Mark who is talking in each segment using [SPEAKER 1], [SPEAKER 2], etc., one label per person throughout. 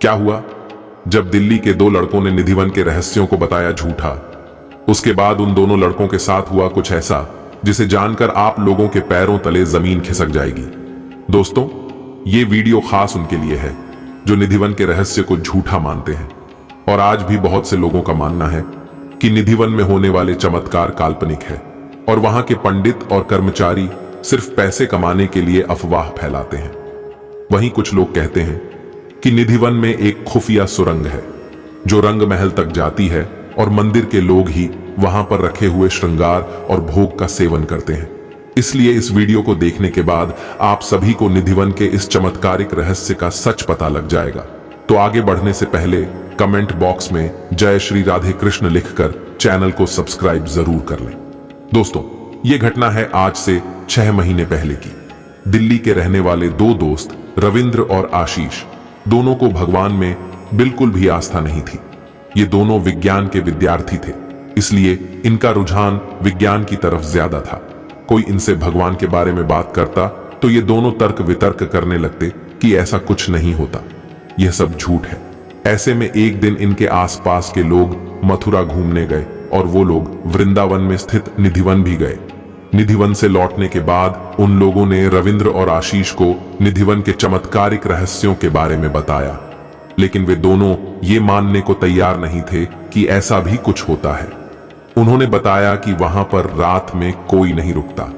[SPEAKER 1] क्या हुआ? जब दिल्ली के दो लड़कों ने निधिवन के रहस्यों को बताया झूठा, उसके बाद उन दोनों लड़कों के साथ हुआ कुछ ऐसा जिसे जानकर आप लोगों के पैरों तले जमीन खिसक जाएगी। दोस्तों, ये वीडियो खास उनके लिए है जो निधिवन के रहस्य को झूठा मानते हैं। और आज भी बहुत से लोगों का मानना है कि निधिवन में होने वाले चमत्कार काल्पनिक है और वहां के पंडित और कर्मचारी सिर्फ पैसे कमाने के लिए अफवाह फैलाते हैं। वहीं कुछ लोग कहते हैं कि निधिवन में एक खुफिया सुरंग है जो रंग महल तक जाती है और मंदिर के लोग ही वहां पर रखे हुए श्रृंगार और भोग का सेवन करते हैं। इसलिए इस वीडियो को देखने के बाद आप सभी को निधिवन के इस चमत्कारिक रहस्य का सच पता लग जाएगा। तो आगे बढ़ने से पहले कमेंट बॉक्स में जय श्री राधे कृष्ण लिखकर चैनल को सब्सक्राइब जरूर कर लें। दोस्तों, ये घटना है आज से 6 महीने पहले की। दिल्ली के रहने वाले दो दोस्त रविंद्र और आशीष, दोनों को भगवान में बिल्कुल भी आस्था नहीं थी। ये दोनों विज्ञान के विद्यार्थी थे, इसलिए इनका रुझान विज्ञान की तरफ ज्यादा था। कोई इनसे भगवान के बारे में बात करता तो ये दोनों तर्क वितर्क करने लगते कि ऐसा कुछ नहीं होता, यह सब झूठ है। ऐसे में एक दिन इनके आसपास के लोग मथुरा घूमने गए और वो लोग वृंदावन में स्थित निधिवन भी गए। निधिवन से लौटने के बाद उन लोगों ने रविंद्र और आशीष को निधिवन के चमत्कारिक रहस्यों के बारे में बताया, लेकिन वे दोनों ये मानने को तैयार नहीं थे कि ऐसा भी कुछ होता है। उन्होंने बताया कि वहां पर रात में कोई नहीं रुकता।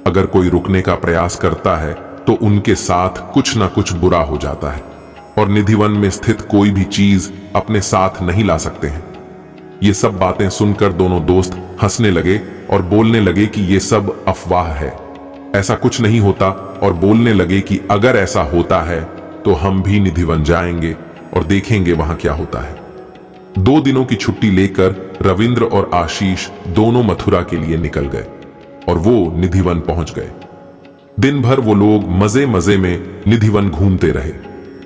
[SPEAKER 1] अगर कोई रुकने का प्रयास करता है तो उनके साथ कुछ ना कुछ बुरा हो जाता है और निधिवन में स्थित कोई भी चीज अपने साथ नहीं ला सकते हैं। ये सब बातें सुनकर दोनों दोस्त हंसने लगे और बोलने लगे कि ये सब अफवाह है, ऐसा कुछ नहीं होता, और बोलने लगे कि अगर ऐसा होता है तो हम भी निधिवन जाएंगे और देखेंगे वहां क्या होता है। 2 दिनों की छुट्टी लेकर रविंद्र और आशीष दोनों मथुरा के लिए निकल गए और वो निधिवन पहुंच गए। दिन भर वो लोग मजे मजे में निधिवन घूमते रहे।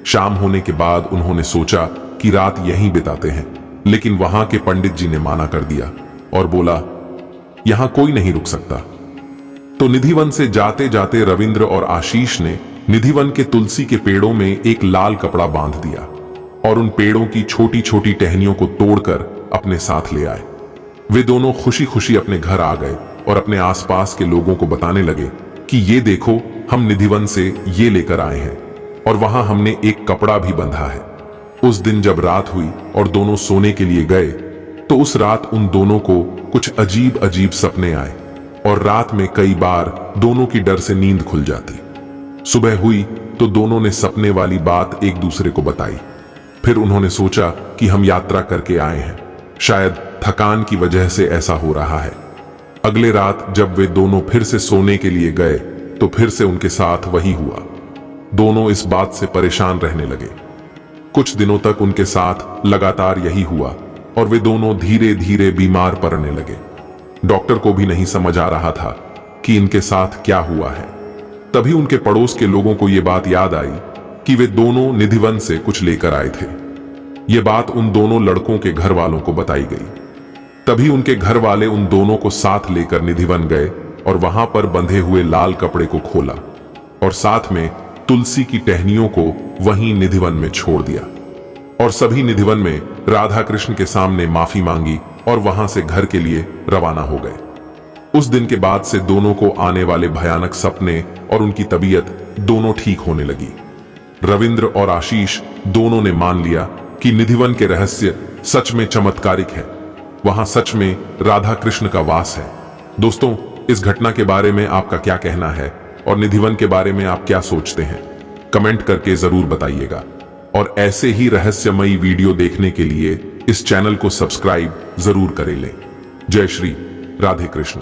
[SPEAKER 1] शाम होने के बाद उन्होंने सोचा कि रात यहीं बिताते हैं, लेकिन वहां के पंडित जी ने माना कर दिया और बोला, यहां कोई नहीं रुक सकता। तो निधिवन से जाते जाते रविंद्र और आशीष ने निधिवन के तुलसी के पेड़ों में एक लाल कपड़ा बांध दिया और उन पेड़ों की छोटी छोटी टहनियों को तोड़कर अपने साथ ले आए। वे दोनों खुशी खुशी अपने घर आ गए और अपने आसपास के लोगों को बताने लगे कि ये देखो, हम निधिवन से ये लेकर आए हैं और वहां हमने एक कपड़ा भी बंधा है। उस दिन जब रात हुई और दोनों सोने के लिए गए तो उस रात उन दोनों को कुछ अजीब अजीब सपने आए और रात में कई बार दोनों की डर से नींद खुल जाती। सुबह हुई तो दोनों ने सपने वाली बात एक दूसरे को बताई। फिर उन्होंने सोचा कि हम यात्रा करके आए हैं, शायद थकान की वजह से ऐसा हो रहा है। अगले रात जब वे दोनों फिर से सोने के लिए गए तो फिर से उनके साथ वही हुआ। दोनों इस बात से परेशान रहने लगे। कुछ दिनों तक उनके साथ लगातार यही हुआ और वे दोनों धीरे धीरे बीमार पड़ने लगे। डॉक्टर को भी नहीं समझ आ रहा था कि इनके साथ क्या हुआ है। तभी उनके पड़ोस के लोगों को यह बात याद आई कि वे दोनों निधिवन से कुछ लेकर आए थे। ये बात उन दोनों लड़कों के घर वालों को बताई गई। तभी उनके घर वाले उन दोनों को साथ लेकर निधिवन गए और वहां पर बंधे हुए लाल कपड़े को खोला और साथ में तुलसी की टहनियों को वहीं निधिवन में छोड़ दिया। और सभी निधिवन में राधा कृष्ण के सामने माफी मांगी और वहां से घर के लिए रवाना हो गए। उस दिन के बाद से दोनों को आने वाले भयानक सपने और उनकी तबीयत दोनों ठीक होने लगी। रविंद्र और आशीष दोनों ने मान लिया कि निधिवन के रहस्य सच में चमत्कारिक है, वहां सच में राधा कृष्ण का वास है। दोस्तों, इस घटना के बारे में आपका क्या कहना है और निधिवन के बारे में आप क्या सोचते हैं? कमेंट करके जरूर बताइएगा। और ऐसे ही रहस्यमयी वीडियो देखने के लिए इस चैनल को सब्सक्राइब जरूर करें। जय श्री राधे कृष्ण।